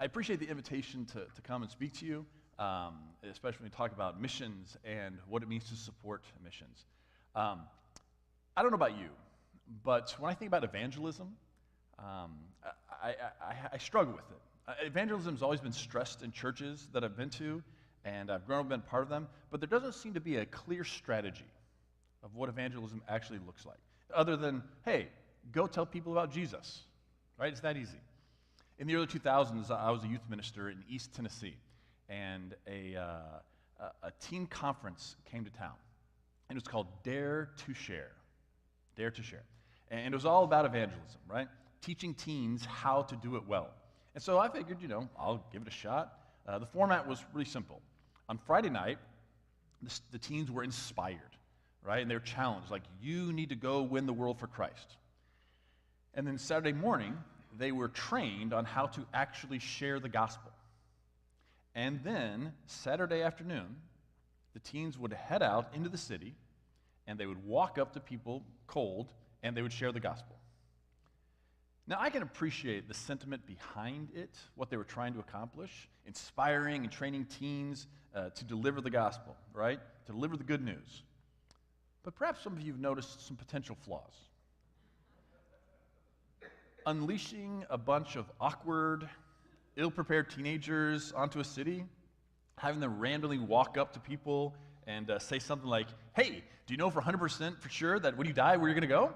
I appreciate the invitation to come and speak to you, especially when we talk about missions and what it means to support missions. I don't know about you, but when I think about evangelism, I struggle with it. Evangelism has always been stressed in churches that I've been to, and I've grown up and been part of them, but there doesn't seem to be a clear strategy of what evangelism actually looks like, other than, hey, go tell people about Jesus, right? It's that easy. In the early 2000s, I was a youth minister in East Tennessee, and a teen conference came to town, and it was called Dare to Share. Dare to Share. And it was all about evangelism, right? Teaching teens how to do it well. And so I figured, I'll give it a shot. The format was really simple. On Friday night, the teens were inspired, right? And they were challenged, like, you need to go win the world for Christ. And then Saturday morning, they were trained on how to actually share the gospel. And then Saturday afternoon, the teens would head out into the city, and they would walk up to people cold, and they would share the gospel. Now, I can appreciate the sentiment behind it, what they were trying to accomplish, inspiring and training teens to deliver the gospel, right? To deliver the good news. But perhaps some of you have noticed some potential flaws. Unleashing a bunch of awkward, ill-prepared teenagers onto a city, having them randomly walk up to people and say something like, hey, do you know for 100% for sure that when you die, where you're going to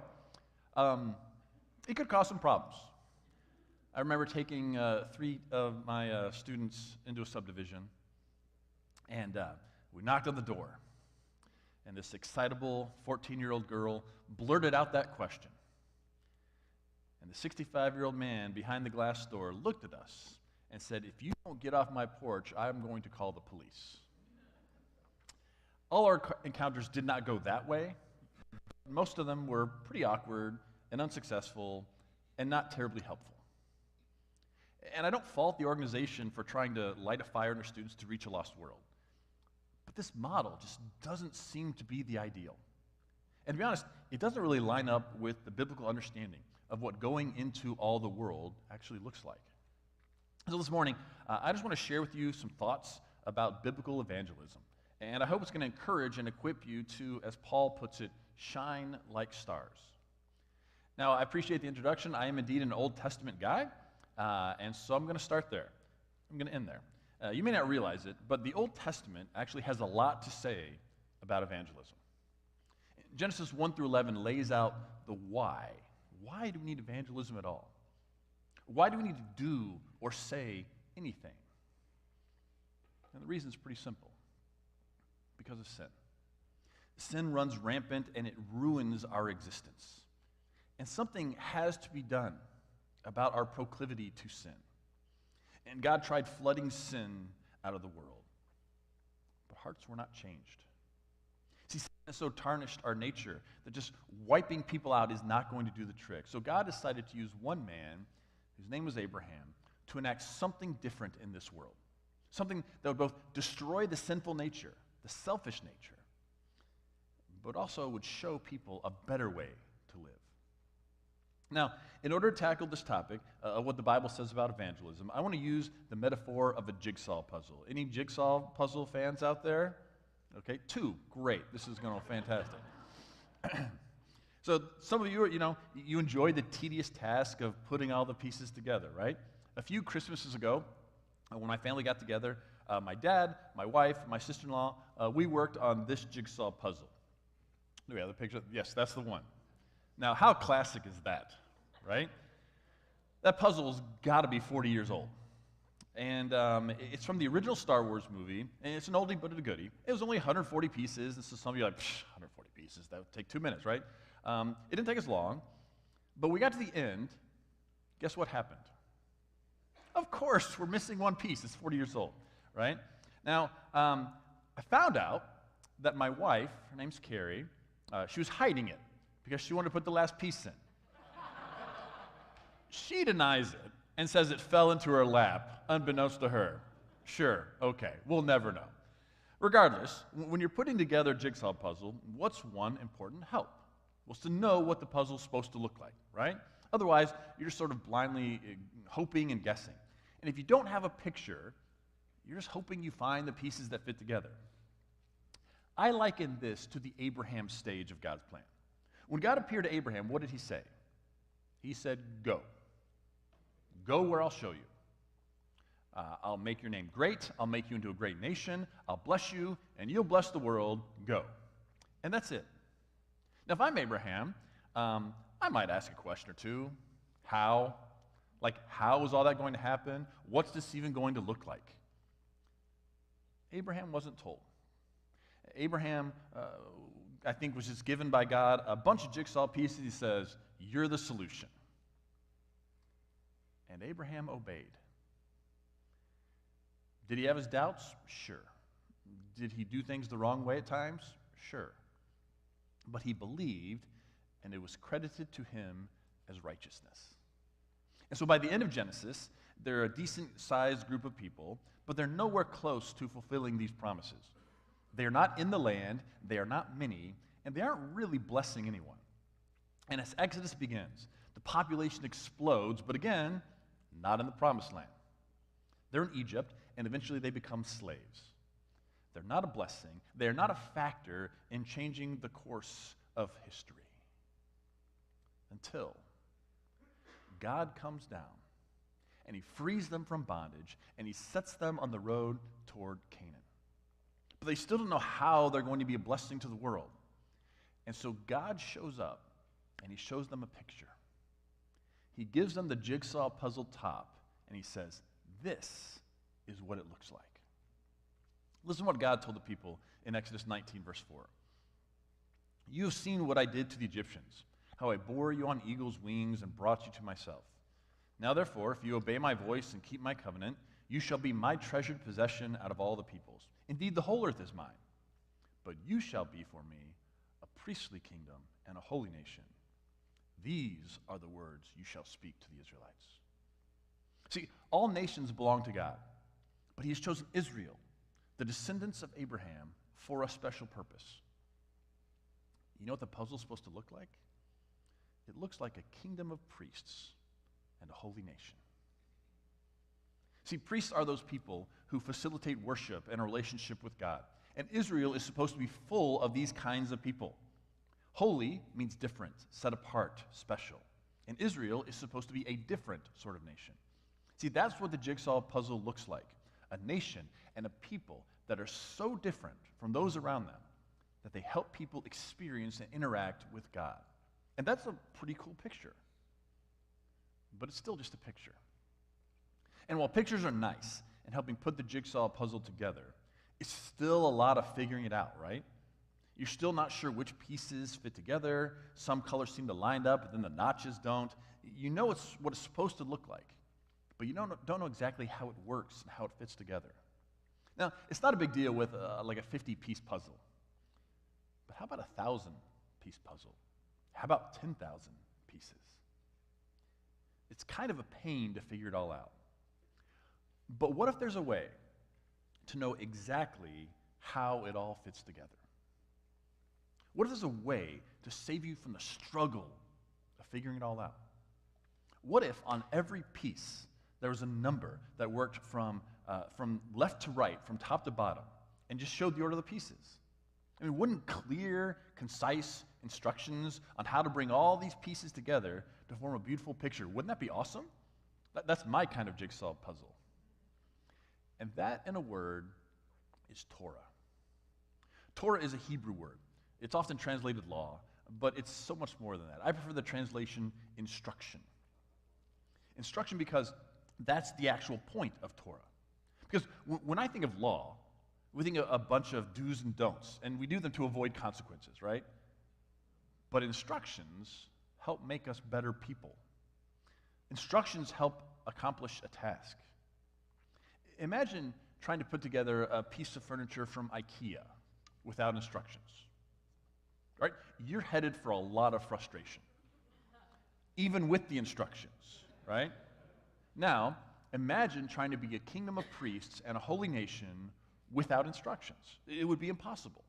go? It could cause some problems. I remember taking 3 of my students into a subdivision, and we knocked on the door, and this excitable 14-year-old girl blurted out that question. And the 65-year-old man behind the glass door looked at us and said, if you don't get off my porch, I'm going to call the police. All our encounters did not go that way. Most of them were pretty awkward and unsuccessful and not terribly helpful. And I don't fault the organization for trying to light a fire in their students to reach a lost world. But this model just doesn't seem to be the ideal. And to be honest, it doesn't really line up with the biblical understanding of what going into all the world actually looks like. So this morning, I just want to share with you some thoughts about biblical evangelism. And I hope it's going to encourage and equip you to, as Paul puts it, shine like stars. Now, I appreciate the introduction. I am indeed an Old Testament guy, and so I'm going to start there. I'm going to end there. You may not realize it, but the Old Testament actually has a lot to say about evangelism. Genesis 1 through 11 lays out the why. Why do we need evangelism at all? Why do we need to do or say anything? And the reason is pretty simple. Because of sin. Sin runs rampant and it ruins our existence. And something has to be done about our proclivity to sin. And God tried flooding sin out of the world. But hearts were not changed. See, sin has so tarnished our nature that just wiping people out is not going to do the trick. So God decided to use one man, whose name was Abraham, to enact something different in this world. Something that would both destroy the sinful nature, the selfish nature, but also would show people a better way to live. Now, in order to tackle this topic of what the Bible says about evangelism, I want to use the metaphor of a jigsaw puzzle. Any jigsaw puzzle fans out there? Okay, 2, great. This is going to be fantastic. So some of you, you enjoy the tedious task of putting all the pieces together, right? A few Christmases ago, when my family got together, my dad, my wife, my sister-in-law, we worked on this jigsaw puzzle. Do we have the picture? Yes, that's the one. Now, how classic is that, right? That puzzle's got to be 40 years old. And it's from the original Star Wars movie, and it's an oldie but a goodie. It was only 140 pieces. This is some of you like, 140 pieces, that would take 2 minutes, right? It didn't take us long, but we got to the end. Guess what happened? Of course, we're missing one piece. It's 40 years old, right? Now, I found out that my wife, her name's Carrie, she was hiding it because she wanted to put the last piece in. She denies it and says it fell into her lap, unbeknownst to her. Sure, okay, we'll never know. Regardless, when you're putting together a jigsaw puzzle, what's one important help? Well, it's to know what the puzzle's supposed to look like, right? Otherwise, you're just sort of blindly hoping and guessing. And if you don't have a picture, you're just hoping you find the pieces that fit together. I liken this to the Abraham stage of God's plan. When God appeared to Abraham, what did he say? He said, go. Go where I'll show you. I'll make your name great. I'll make you into a great nation. I'll bless you, and you'll bless the world. Go. And that's it. Now, if I'm Abraham, I might ask a question or two. How? Like, how is all that going to happen? What's this even going to look like? Abraham wasn't told. Abraham, I think, was just given by God a bunch of jigsaw pieces. He says, you're the solution. And Abraham obeyed. Did he have his doubts? Sure. Did he do things the wrong way at times? Sure. But he believed, and it was credited to him as righteousness. And so by the end of Genesis, they're a decent-sized group of people, but they're nowhere close to fulfilling these promises. They are not in the land, they are not many, and they aren't really blessing anyone. And as Exodus begins, the population explodes, but again, not in the promised land. They're in Egypt, and eventually they become slaves. They're not a blessing. They're not a factor in changing the course of history. Until God comes down, and he frees them from bondage, and he sets them on the road toward Canaan. But they still don't know how they're going to be a blessing to the world. And so God shows up, and he shows them a picture. He gives them the jigsaw puzzle top, and he says, this is what it looks like. Listen to what God told the people in Exodus 19, verse 4. You have seen what I did to the Egyptians, how I bore you on eagle's wings and brought you to myself. Now therefore, if you obey my voice and keep my covenant, you shall be my treasured possession out of all the peoples. Indeed, the whole earth is mine. But you shall be for me a priestly kingdom and a holy nation. These are the words you shall speak to the Israelites. See, all nations belong to God, but he has chosen Israel, the descendants of Abraham, for a special purpose. You know what the puzzle is supposed to look like? It looks like a kingdom of priests and a holy nation. See, priests are those people who facilitate worship and a relationship with God. And Israel is supposed to be full of these kinds of people. Holy means different, set apart, special. And Israel is supposed to be a different sort of nation. See, that's what the jigsaw puzzle looks like. A nation and a people that are so different from those around them that they help people experience and interact with God. And that's a pretty cool picture. But it's still just a picture. And while pictures are nice and helping put the jigsaw puzzle together, it's still a lot of figuring it out, right? You're still not sure which pieces fit together. Some colors seem to line up, but then the notches don't. You know it's what it's supposed to look like, but you don't know exactly how it works and how it fits together. Now, it's not a big deal with like a 50-piece puzzle, but how about a 1,000-piece puzzle? How about 10,000 pieces? It's kind of a pain to figure it all out. But what if there's a way to know exactly how it all fits together? What if there's a way to save you from the struggle of figuring it all out? What if on every piece there was a number that worked from left to right, from top to bottom, and just showed the order of the pieces? I mean, wouldn't clear, concise instructions on how to bring all these pieces together to form a beautiful picture, wouldn't that be awesome? That's my kind of jigsaw puzzle. And that, in a word, is Torah. Torah is a Hebrew word. It's often translated law, but it's so much more than that. I prefer the translation instruction. Instruction because that's the actual point of Torah. Because when I think of law, we think of a bunch of do's and don'ts, and we do them to avoid consequences, right? But instructions help make us better people. Instructions help accomplish a task. Imagine trying to put together a piece of furniture from IKEA without instructions. Right? You're headed for a lot of frustration, even with the instructions, right? Now, imagine trying to be a kingdom of priests and a holy nation without instructions. It would be impossible.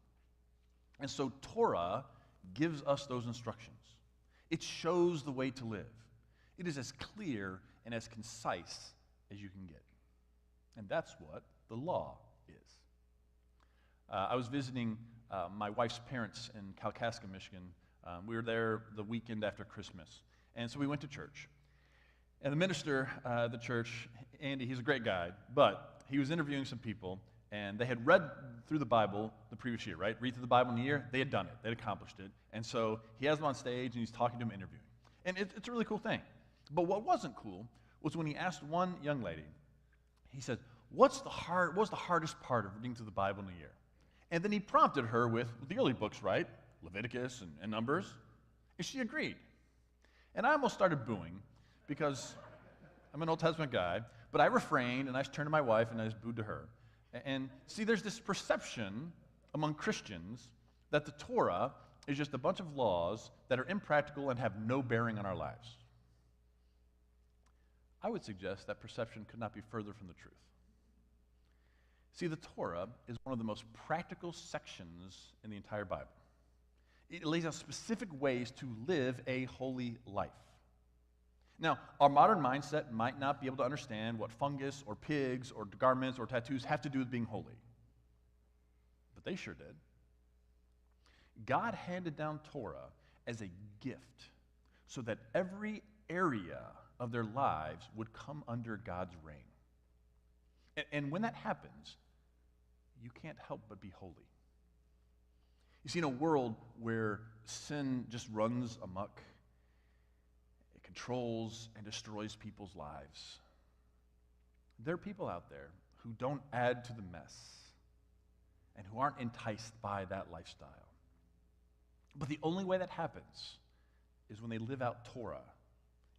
And so Torah gives us those instructions. It shows the way to live. It is as clear and as concise as you can get. And that's what the law is. I was visiting my wife's parents in Kalkaska, Michigan. We were there the weekend after Christmas. And so we went to church. And the minister at the church, Andy, he's a great guy, but he was interviewing some people, and they had read through the Bible the previous year, right? Read through the Bible in a year. They had done it. They'd accomplished it. And so he has them on stage, and he's talking to them, interviewing. And it's a really cool thing. But what wasn't cool was when he asked one young lady, he said, what was the hardest part of reading through the Bible in a year? And then he prompted her with the early books, right? Leviticus and Numbers. And she agreed. And I almost started booing because I'm an Old Testament guy, but I refrained and I just turned to my wife and I just booed to her. And see, there's this perception among Christians that the Torah is just a bunch of laws that are impractical and have no bearing on our lives. I would suggest that perception could not be further from the truth. See, the Torah is one of the most practical sections in the entire Bible. It lays out specific ways to live a holy life. Now, our modern mindset might not be able to understand what fungus or pigs or garments or tattoos have to do with being holy. But they sure did. God handed down Torah as a gift so that every area of their lives would come under God's reign. And when that happens, you can't help but be holy. You see, in a world where sin just runs amok, it controls and destroys people's lives, there are people out there who don't add to the mess and who aren't enticed by that lifestyle. But the only way that happens is when they live out Torah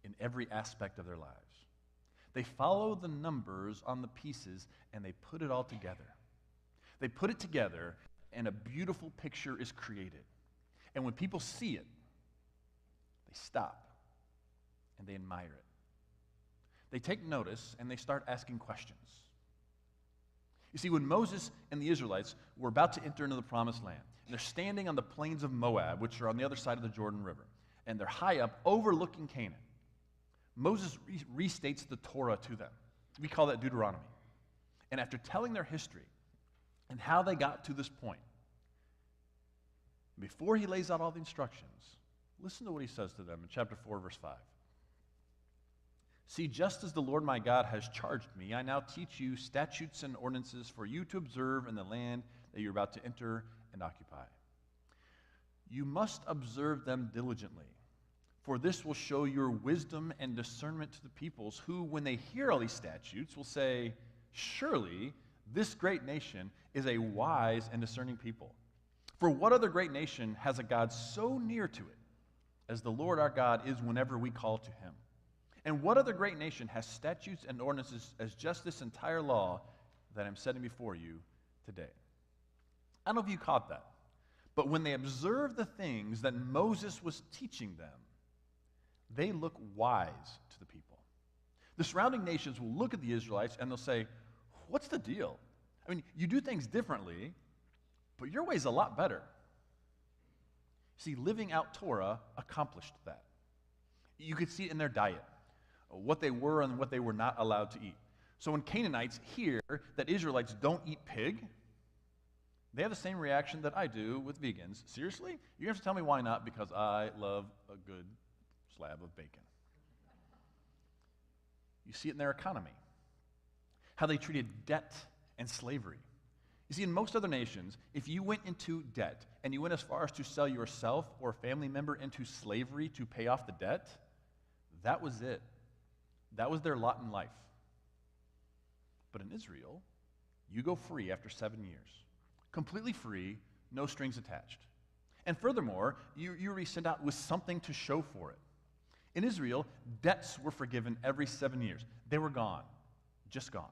in every aspect of their lives. They follow the numbers on the pieces and they put it all together. They put it together and a beautiful picture is created. And when people see it, they stop and they admire it. They take notice and they start asking questions. You see, when Moses and the Israelites were about to enter into the promised land, and they're standing on the plains of Moab, which are on the other side of the Jordan River, and they're high up overlooking Canaan, Moses restates the Torah to them. We call that Deuteronomy. And after telling their history and how they got to this point, before he lays out all the instructions, listen to what he says to them in chapter 4, verse 5. See, just as the Lord my God has charged me, I now teach you statutes and ordinances for you to observe in the land that you're about to enter and occupy. You must observe them diligently, for this will show your wisdom and discernment to the peoples who, when they hear all these statutes, will say, surely this great nation is a wise and discerning people. For what other great nation has a God so near to it as the Lord our God is whenever we call to him? And what other great nation has statutes and ordinances as just this entire law that I'm setting before you today? I don't know if you caught that, but when they observed the things that Moses was teaching them, they look wise to the people. The surrounding nations will look at the Israelites and they'll say, what's the deal? I mean, you do things differently, but your way's a lot better. See, living out Torah accomplished that. You could see it in their diet, what they were and what they were not allowed to eat. So when Canaanites hear that Israelites don't eat pig, they have the same reaction that I do with vegans. Seriously? You have to tell me why not, because I love a good slab of bacon. You see it in their economy, how they treated debt and slavery. You see, in most other nations, if you went into debt and you went as far as to sell yourself or a family member into slavery to pay off the debt, that was it. That was their lot in life. But in Israel, you go free after 7 years. Completely free, no strings attached. And furthermore, you're sent out with something to show for it. In Israel, debts were forgiven every 7 years. They were gone, just gone,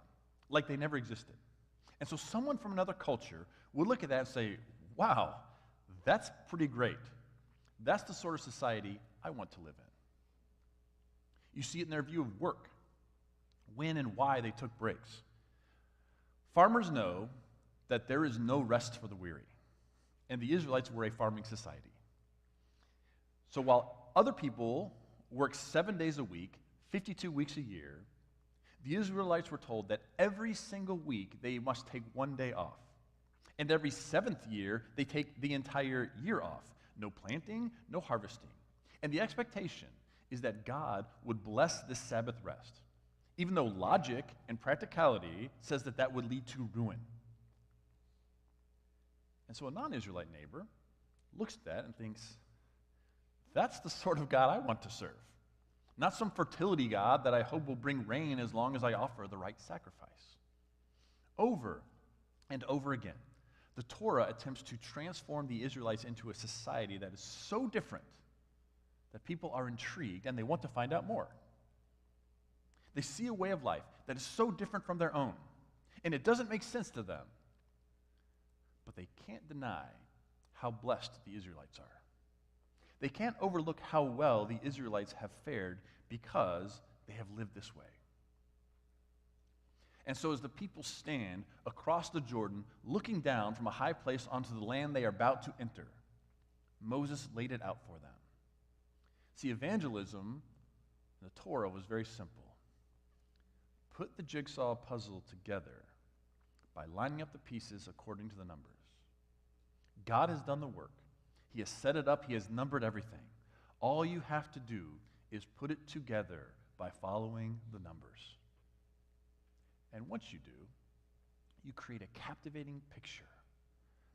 like they never existed. And so someone from another culture would look at that and say, wow, that's pretty great. That's the sort of society I want to live in. You see it in their view of work, when and why they took breaks. Farmers know that there is no rest for the weary, and the Israelites were a farming society. So while other people work 7 days a week, 52 weeks a year, the Israelites were told that every single week they must take one day off. And every seventh year, they take the entire year off. No planting, no harvesting. And the expectation is that God would bless this Sabbath rest, even though logic and practicality says that that would lead to ruin. And so a non-Israelite neighbor looks at that and thinks, that's the sort of God I want to serve. Not some fertility God that I hope will bring rain as long as I offer the right sacrifice. Over and over again, the Torah attempts to transform the Israelites into a society that is so different that people are intrigued and they want to find out more. They see a way of life that is so different from their own, and it doesn't make sense to them. But they can't deny how blessed the Israelites are. They can't overlook how well the Israelites have fared because they have lived this way. And so as the people stand across the Jordan, looking down from a high place onto the land they are about to enter, Moses laid it out for them. See, evangelism in the Torah was very simple. Put the jigsaw puzzle together by lining up the pieces according to the numbers. God has done the work. He has set it up. He has numbered everything. All you have to do is put it together by following the numbers. And once you do, you create a captivating picture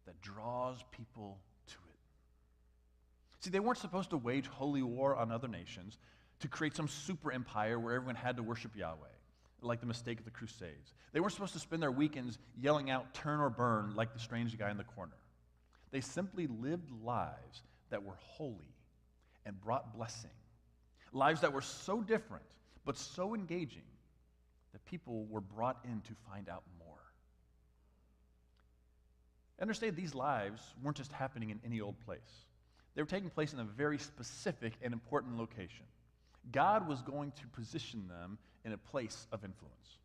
that draws people to it. See, they weren't supposed to wage holy war on other nations to create some super empire where everyone had to worship Yahweh, like the mistake of the Crusades. They weren't supposed to spend their weekends yelling out, turn or burn, like the strange guy in the corner. They simply lived lives that were holy and brought blessing. Lives that were so different, but so engaging, that people were brought in to find out more. Understand, these lives weren't just happening in any old place. They were taking place in a very specific and important location. God was going to position them in a place of influence.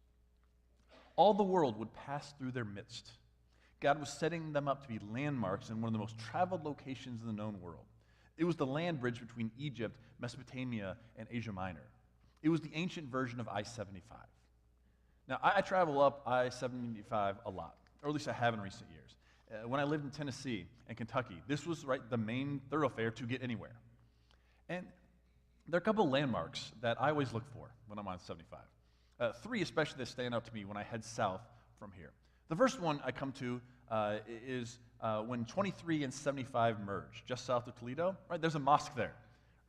All the world would pass through their midst. God was setting them up to be landmarks in one of the most traveled locations in the known world. It was the land bridge between Egypt, Mesopotamia, and Asia Minor. It was the ancient version of I-75. Now, I travel up I-75 a lot, or at least I have in recent years. When I lived in Tennessee and Kentucky, this was the main thoroughfare to get anywhere. And there are a couple of landmarks that I always look for when I'm on 75. Three especially that stand out to me when I head south from here. The first one I come to is when 23 and 75 merge, just south of Toledo. Right, there's a mosque there,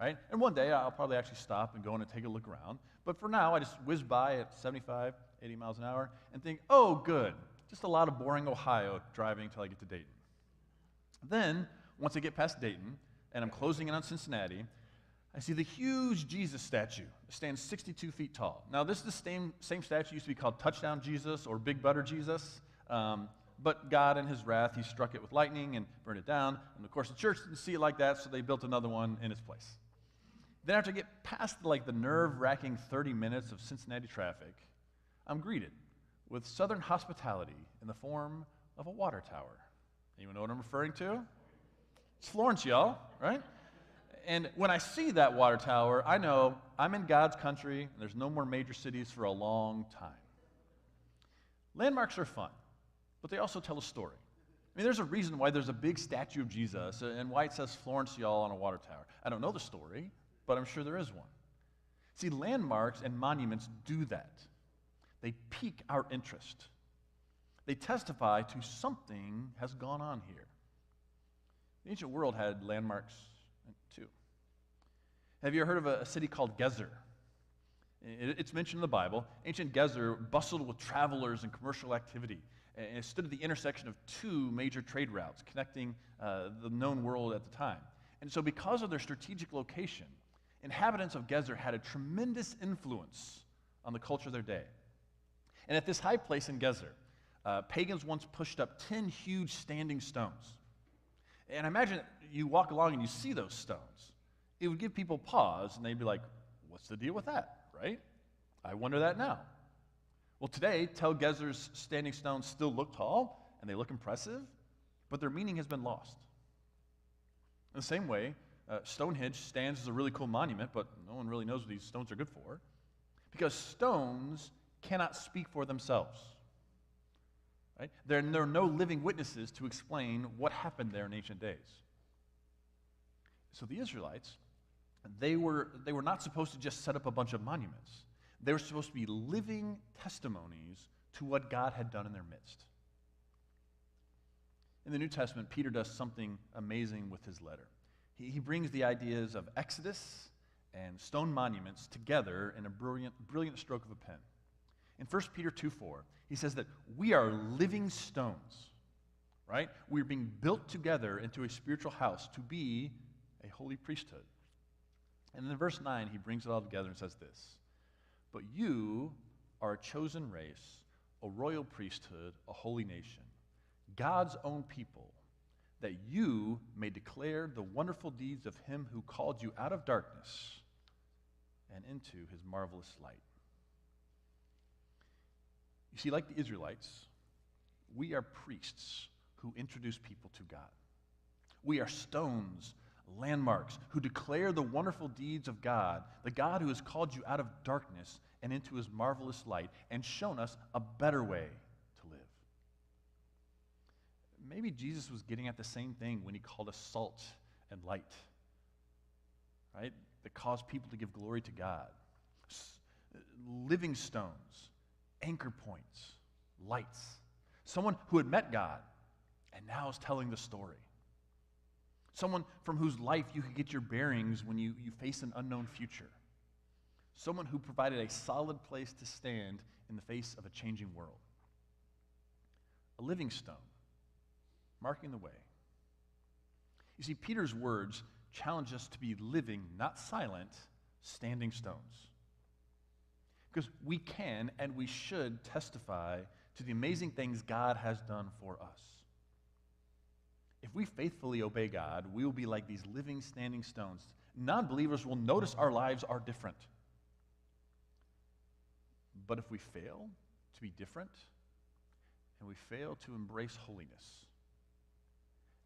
right? And one day I'll probably actually stop and go in and take a look around. But for now, I just whiz by at 75, 80 miles an hour and think, oh, good. Just a lot of boring Ohio driving until I get to Dayton. Then, once I get past Dayton and I'm closing in on Cincinnati, I see the huge Jesus statue. It stands 62 feet tall. Now, this is the same statue used to be called Touchdown Jesus or Big Butter Jesus. But God, in his wrath, he struck it with lightning and burned it down. And, of course, the church didn't see it like that, so they built another one in its place. Then after I get past the nerve-wracking 30 minutes of Cincinnati traffic, I'm greeted with Southern hospitality in the form of a water tower. Anyone know what I'm referring to? It's Florence, y'all, right? And when I see that water tower, I know I'm in God's country, and there's no more major cities for a long time. Landmarks are fun, but they also tell a story. I mean, there's a reason why there's a big statue of Jesus and why it says Florence, y'all, on a water tower. I don't know the story, but I'm sure there is one. See, landmarks and monuments do that. They pique our interest. They testify to something has gone on here. The ancient world had landmarks too. Have you ever heard of a city called Gezer? It's mentioned in the Bible. Ancient Gezer bustled with travelers and commercial activity. And it stood at the intersection of two major trade routes connecting the known world at the time. And so because of their strategic location, inhabitants of Gezer had a tremendous influence on the culture of their day. And at this high place in Gezer, pagans once pushed up 10 huge standing stones. And I imagine you walk along and you see those stones. It would give people pause, and they'd be like, what's the deal with that, right? I wonder that now. Well, today, Tel Gezer's standing stones still look tall, and they look impressive, but their meaning has been lost. In the same way, Stonehenge stands as a really cool monument, but no one really knows what these stones are good for, because stones cannot speak for themselves. Right? There are no living witnesses to explain what happened there in ancient days. So the Israelites, they were not supposed to just set up a bunch of monuments. They were supposed to be living testimonies to what God had done in their midst. In the New Testament, Peter does something amazing with his letter. He brings the ideas of Exodus and stone monuments together in a brilliant stroke of a pen. In 1 Peter 2:4, he says that we are living stones, right? We're being built together into a spiritual house to be a holy priesthood. And in verse 9, he brings it all together and says this: but you are a chosen race, a royal priesthood, a holy nation, God's own people, that you may declare the wonderful deeds of him who called you out of darkness and into his marvelous light. You see, like the Israelites, we are priests who introduce people to God. We are stones, landmarks, who declare the wonderful deeds of God, the God who has called you out of darkness and into his marvelous light and shown us a better way to live. Maybe Jesus was getting at the same thing when he called us salt and light, right? That caused people to give glory to God. Living stones, anchor points, lights. Someone who had met God and now is telling the story. Someone from whose life you could get your bearings when you face an unknown future. Someone who provided a solid place to stand in the face of a changing world. A living stone, marking the way. You see, Peter's words challenge us to be living, not silent, standing stones. Because we can and we should testify to the amazing things God has done for us. If we faithfully obey God, we will be like these living, standing stones. Non-believers will notice our lives are different. But if we fail to be different, and we fail to embrace holiness,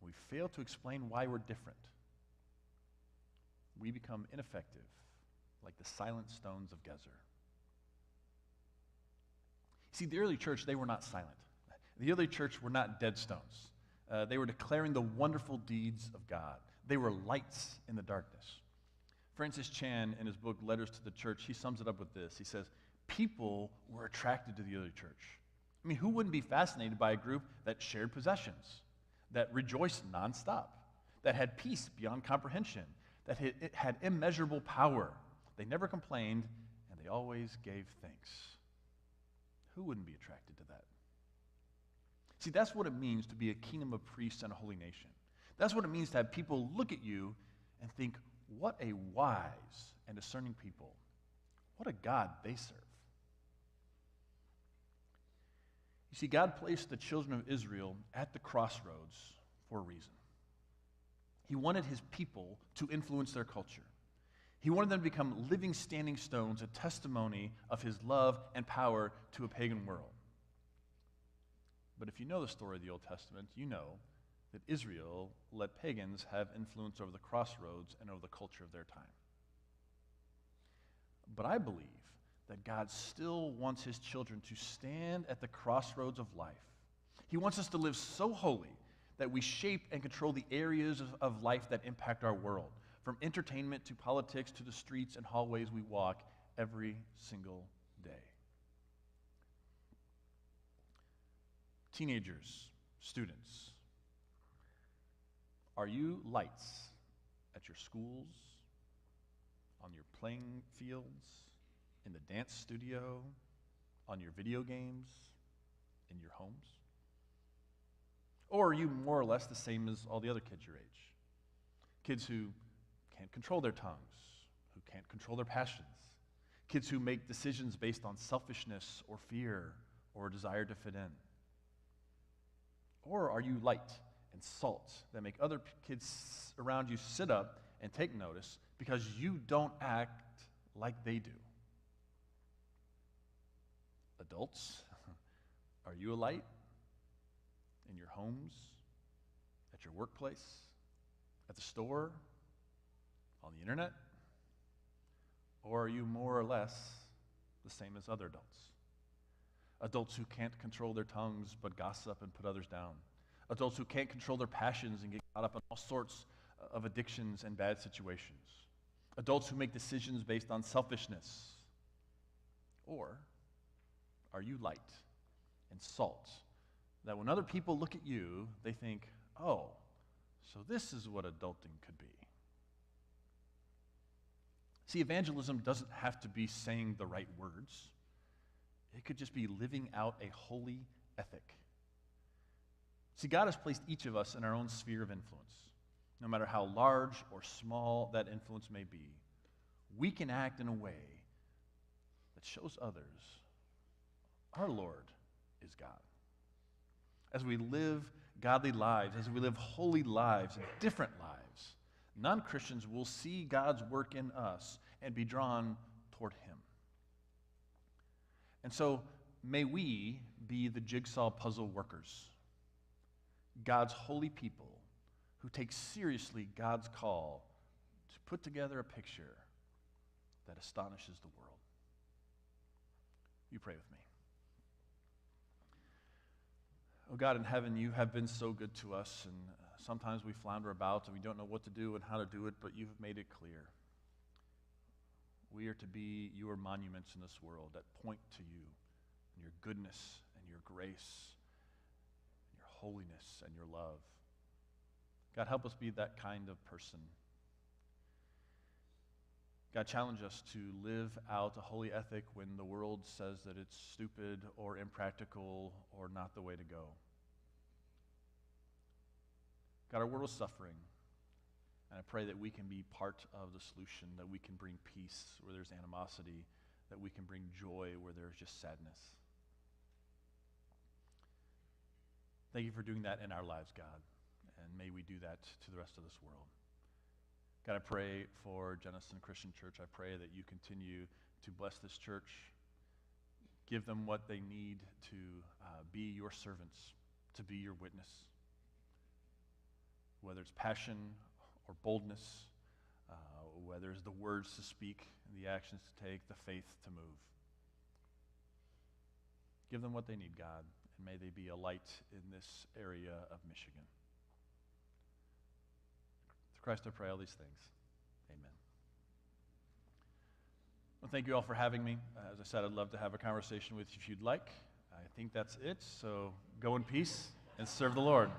we fail to explain why we're different, we become ineffective, like the silent stones of Gezer. See, the early church, they were not silent. The early church were not dead stones. They were declaring the wonderful deeds of God. They were lights in the darkness. Francis Chan, in his book, Letters to the Church, he sums it up with this. He says, people were attracted to the early church. I mean, who wouldn't be fascinated by a group that shared possessions, that rejoiced nonstop, that had peace beyond comprehension, that had immeasurable power? They never complained, and they always gave thanks. Who wouldn't be attracted to that? See, that's what it means to be a kingdom of priests and a holy nation. That's what it means to have people look at you and think, what a wise and discerning people. What a God they serve. You see, God placed the children of Israel at the crossroads for a reason. He wanted his people to influence their culture. He wanted them to become living, standing stones, a testimony of his love and power to a pagan world. But if you know the story of the Old Testament, you know that Israel let pagans have influence over the crossroads and over the culture of their time. But I believe that God still wants his children to stand at the crossroads of life. He wants us to live so holy that we shape and control the areas of life that impact our world, from entertainment to politics to the streets and hallways we walk every single day. Teenagers, students, are you lights at your schools, on your playing fields, in the dance studio, on your video games, in your homes? Or are you more or less the same as all the other kids your age? Kids who can't control their tongues, who can't control their passions, kids who make decisions based on selfishness or fear or a desire to fit in? Or are you light and salt that make other kids around you sit up and take notice because you don't act like they do? Adults, are you a light in your homes, at your workplace, at the store, on the internet? Or are you more or less the same as other adults? Adults who can't control their tongues but gossip and put others down. Adults who can't control their passions and get caught up in all sorts of addictions and bad situations. Adults who make decisions based on selfishness. Or are you light and salt that when other people look at you, they think, oh, so this is what adulting could be? See, evangelism doesn't have to be saying the right words. It could just be living out a holy ethic. See, God has placed each of us in our own sphere of influence. No matter how large or small that influence may be, we can act in a way that shows others our Lord is God. As we live godly lives, as we live holy lives, different lives, non-Christians will see God's work in us and be drawn toward Him. And so, may we be the jigsaw puzzle workers, God's holy people who take seriously God's call to put together a picture that astonishes the world. You pray with me. Oh God in heaven, you have been so good to us, and sometimes we flounder about and we don't know what to do and how to do it, but you've made it clear. We are to be your monuments in this world that point to you and your goodness and your grace, and your holiness and your love. God, help us be that kind of person. God, challenge us to live out a holy ethic when the world says that it's stupid or impractical or not the way to go. God, our world is suffering, and I pray that we can be part of the solution, that we can bring peace where there's animosity, that we can bring joy where there's just sadness. Thank you for doing that in our lives, God, and may we do that to the rest of this world. God, I pray for Jenison Christian Church. I pray that you continue to bless this church, give them what they need to be your servants, to be your witness, whether it's passion or boldness, whether it's the words to speak, the actions to take, the faith to move. Give them what they need, God, and may they be a light in this area of Michigan. Through Christ I pray all these things. Amen. Well, thank you all for having me. As I said, I'd love to have a conversation with you if you'd like. I think that's it, so go in peace and serve the Lord.